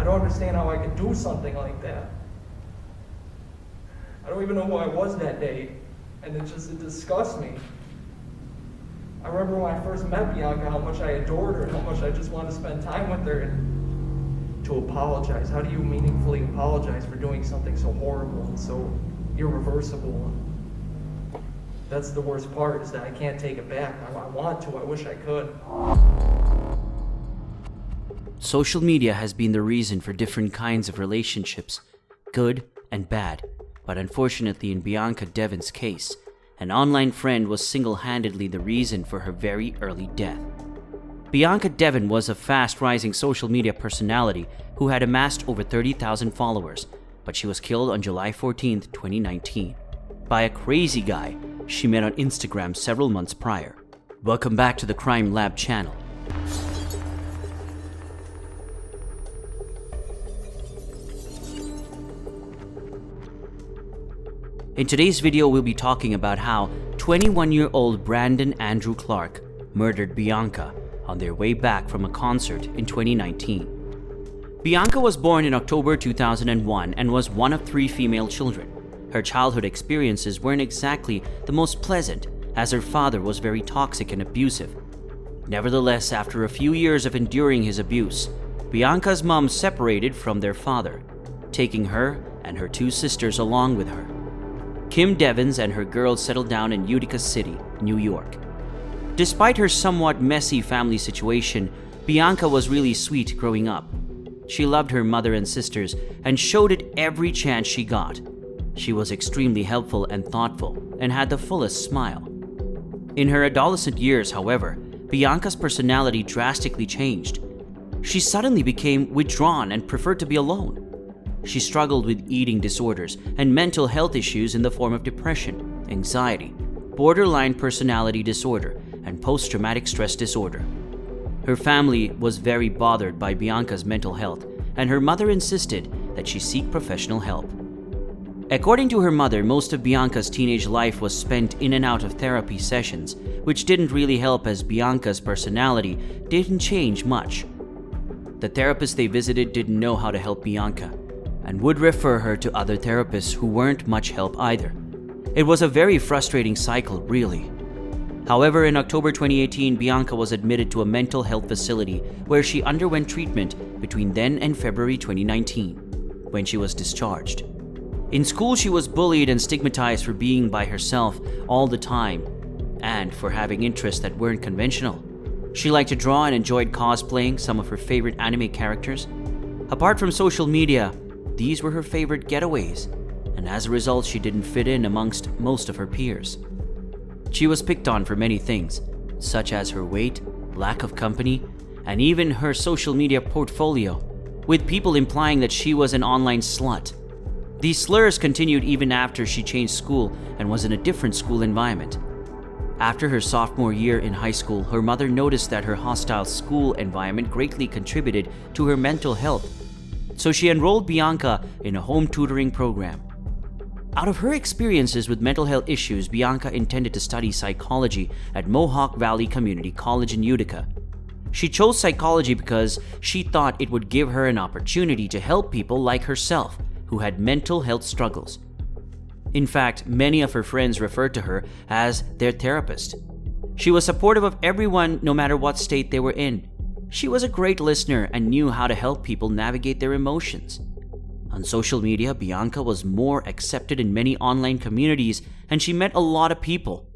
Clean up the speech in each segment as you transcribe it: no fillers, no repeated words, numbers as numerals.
don't understand how I could do something like that. I don't even know who I was that day, and it disgusts me. I remember when I first met Bianca, how much I adored her, and how much I just wanted to spend time with her, and to apologize. How do you meaningfully apologize for doing something so horrible and so irreversible? That's the worst part, is that I can't take it back. I want to, I wish I could. Social media has been the reason for different kinds of relationships, good and bad. But unfortunately, in Bianca Devins' case, an online friend was single-handedly the reason for her very early death. Bianca Devin was a fast-rising social media personality who had amassed over 30,000 followers, but she was killed on July 14, 2019, by a crazy guy she met on Instagram several months prior. Welcome back to the Crime Lab channel. In today's video, we'll be talking about how 21-year-old Brandon Andrew Clark murdered Bianca on their way back from a concert in 2019. Bianca was born in October 2001 and was one of 3 female children. Her childhood experiences weren't exactly the most pleasant, as her father was very toxic and abusive. Nevertheless, after a few years of enduring his abuse, Bianca's mom separated from their father, taking her and her 2 sisters along with her. Kim Devins and her girls settled down in Utica City, New York. Despite her somewhat messy family situation, Bianca was really sweet growing up. She loved her mother and sisters and showed it every chance she got. She was extremely helpful and thoughtful and had the fullest smile. In her adolescent years, however, Bianca's personality drastically changed. She suddenly became withdrawn and preferred to be alone. She struggled with eating disorders and mental health issues in the form of depression, anxiety, borderline personality disorder, and post-traumatic stress disorder. Her family was very bothered by Bianca's mental health, and her mother insisted that she seek professional help. According to her mother, most of Bianca's teenage life was spent in and out of therapy sessions, which didn't really help as Bianca's personality didn't change much. The therapists they visited didn't know how to help Bianca, and would refer her to other therapists who weren't much help either. It was a very frustrating cycle, really. However, in October 2018, Bianca was admitted to a mental health facility where she underwent treatment between then and February 2019, when she was discharged. In school, she was bullied and stigmatized for being by herself all the time, and for having interests that weren't conventional. She liked to draw and enjoyed cosplaying some of her favorite anime characters. Apart from social media, these were her favorite getaways, and as a result, she didn't fit in amongst most of her peers. She was picked on for many things, such as her weight, lack of company, and even her social media portfolio, with people implying that she was an online slut. These slurs continued even after she changed school and was in a different school environment. After her sophomore year in high school, her mother noticed that her hostile school environment greatly contributed to her mental health, so she enrolled Bianca in a home tutoring program. Out of her experiences with mental health issues, Bianca intended to study psychology at Mohawk Valley Community College in Utica. She chose psychology because she thought it would give her an opportunity to help people like herself who had mental health struggles. In fact, many of her friends referred to her as their therapist. She was supportive of everyone no matter what state they were in. She was a great listener and knew how to help people navigate their emotions. On social media, Bianca was more accepted in many online communities, and she met a lot of people.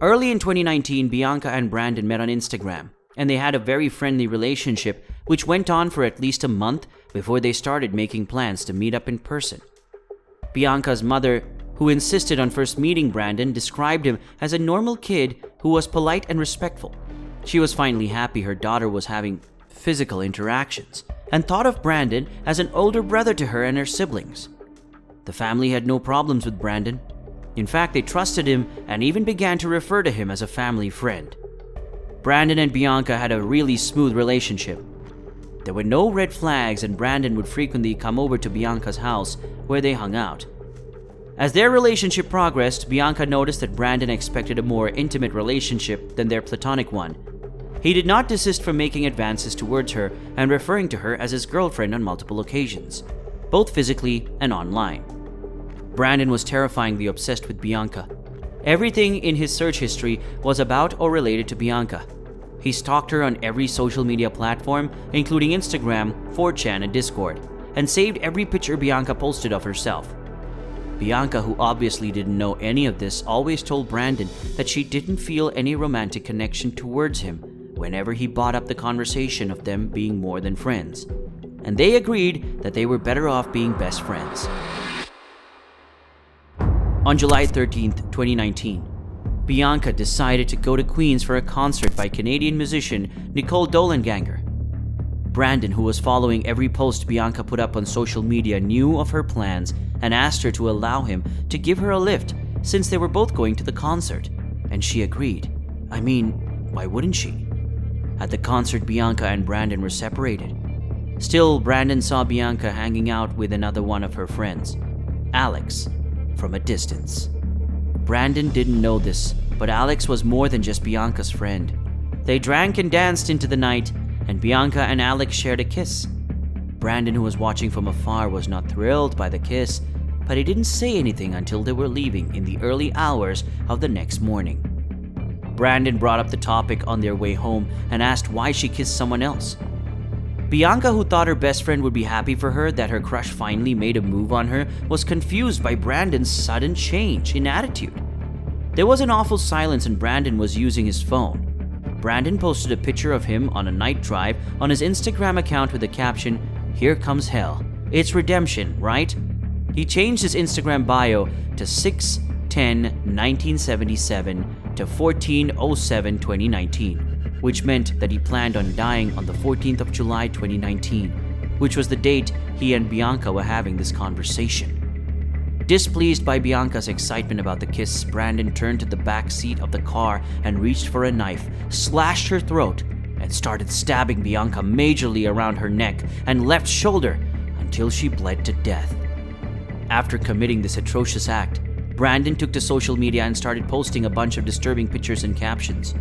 Early in 2019, Bianca and Brandon met on Instagram, and they had a very friendly relationship, which went on for at least a month before they started making plans to meet up in person. Bianca's mother, who insisted on first meeting Brandon, described him as a normal kid who was polite and respectful. She was finally happy her daughter was having physical interactions and thought of Brandon as an older brother to her and her siblings. The family had no problems with Brandon. In fact, they trusted him and even began to refer to him as a family friend. Brandon and Bianca had a really smooth relationship. There were no red flags, and Brandon would frequently come over to Bianca's house where they hung out. As their relationship progressed, Bianca noticed that Brandon expected a more intimate relationship than their platonic one. He did not desist from making advances towards her and referring to her as his girlfriend on multiple occasions, both physically and online. Brandon was terrifyingly obsessed with Bianca. Everything in his search history was about or related to Bianca. He stalked her on every social media platform, including Instagram, 4chan, and Discord, and saved every picture Bianca posted of herself. Bianca, who obviously didn't know any of this, always told Brandon that she didn't feel any romantic connection towards him whenever he brought up the conversation of them being more than friends, and they agreed that they were better off being best friends. On July 13th, 2019, Bianca decided to go to Queens for a concert by Canadian musician Nicole Dolenganger. Brandon, who was following every post Bianca put up on social media, knew of her plans and asked her to allow him to give her a lift since they were both going to the concert, and she agreed. I mean, why wouldn't she? At the concert, Bianca and Brandon were separated. Still, Brandon saw Bianca hanging out with another one of her friends, Alex, from a distance. Brandon didn't know this, but Alex was more than just Bianca's friend. They drank and danced into the night, and Bianca and Alex shared a kiss. Brandon, who was watching from afar, was not thrilled by the kiss, but he didn't say anything until they were leaving in the early hours of the next morning. Brandon brought up the topic on their way home and asked why she kissed someone else. Bianca, who thought her best friend would be happy for her that her crush finally made a move on her, was confused by Brandon's sudden change in attitude. There was an awful silence and Brandon was using his phone. Brandon posted a picture of him on a night drive on his Instagram account with the caption, "Here comes hell. It's redemption, right?" He changed his Instagram bio to 6/10/1977 to 14/07/2019. which meant that he planned on dying on the 14th of July 2019, which was the date he and Bianca were having this conversation. Displeased by Bianca's excitement about the kiss, Brandon turned to the back seat of the car and reached for a knife, slashed her throat, and started stabbing Bianca majorly around her neck and left shoulder until she bled to death. After committing this atrocious act, Brandon took to social media and started posting a bunch of disturbing pictures and captions.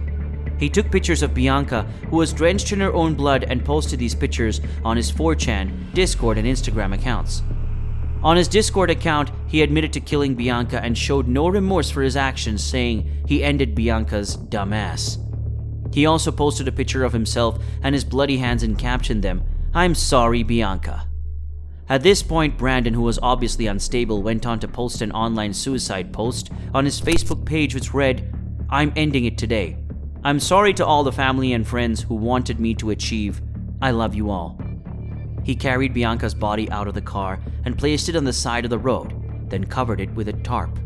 He took pictures of Bianca, who was drenched in her own blood, and posted these pictures on his 4chan, Discord, and Instagram accounts. On his Discord account, he admitted to killing Bianca and showed no remorse for his actions, saying he ended Bianca's dumbass. He also posted a picture of himself and his bloody hands and captioned them, "I'm sorry, Bianca." At this point, Brandon, who was obviously unstable, went on to post an online suicide post on his Facebook page which read, "I'm ending it today. I'm sorry to all the family and friends who wanted me to achieve. I love you all." He carried Bianca's body out of the car and placed it on the side of the road, then covered it with a tarp.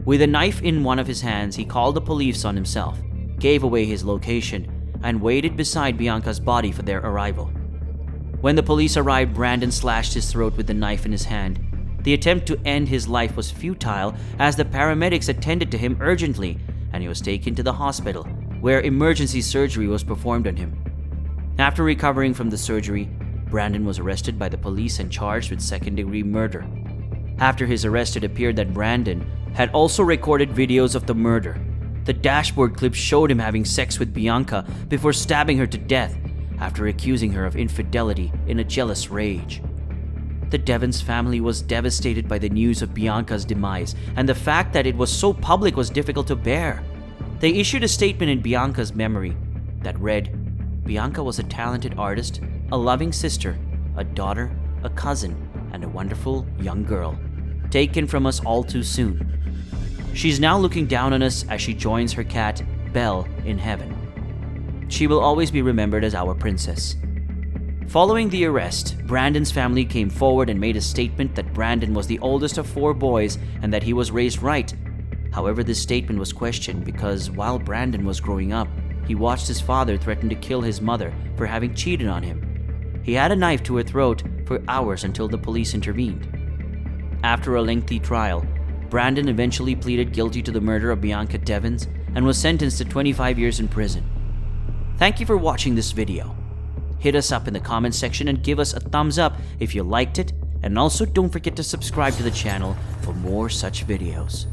With a knife in one of his hands, he called the police on himself, gave away his location, and waited beside Bianca's body for their arrival. When the police arrived, Brandon slashed his throat with the knife in his hand. The attempt to end his life was futile as the paramedics attended to him urgently, and he was taken to the hospital, where emergency surgery was performed on him. After recovering from the surgery, Brandon was arrested by the police and charged with second-degree murder. After his arrest, it appeared that Brandon had also recorded videos of the murder. The dashboard clip showed him having sex with Bianca before stabbing her to death after accusing her of infidelity in a jealous rage. The Devins family was devastated by the news of Bianca's demise, and the fact that it was so public was difficult to bear. They issued a statement in Bianca's memory that read, "Bianca was a talented artist, a loving sister, a daughter, a cousin, and a wonderful young girl, taken from us all too soon. She's now looking down on us as she joins her cat, Belle, in heaven. She will always be remembered as our princess." Following the arrest, Brandon's family came forward and made a statement that Brandon was the oldest of 4 boys and that he was raised right. However, this statement was questioned because while Brandon was growing up, he watched his father threaten to kill his mother for having cheated on him. He had a knife to her throat for hours until the police intervened. After a lengthy trial, Brandon eventually pleaded guilty to the murder of Bianca Devins and was sentenced to 25 years in prison. Thank you for watching this video. Hit us up in the comments section and give us a thumbs up if you liked it, and also don't forget to subscribe to the channel for more such videos.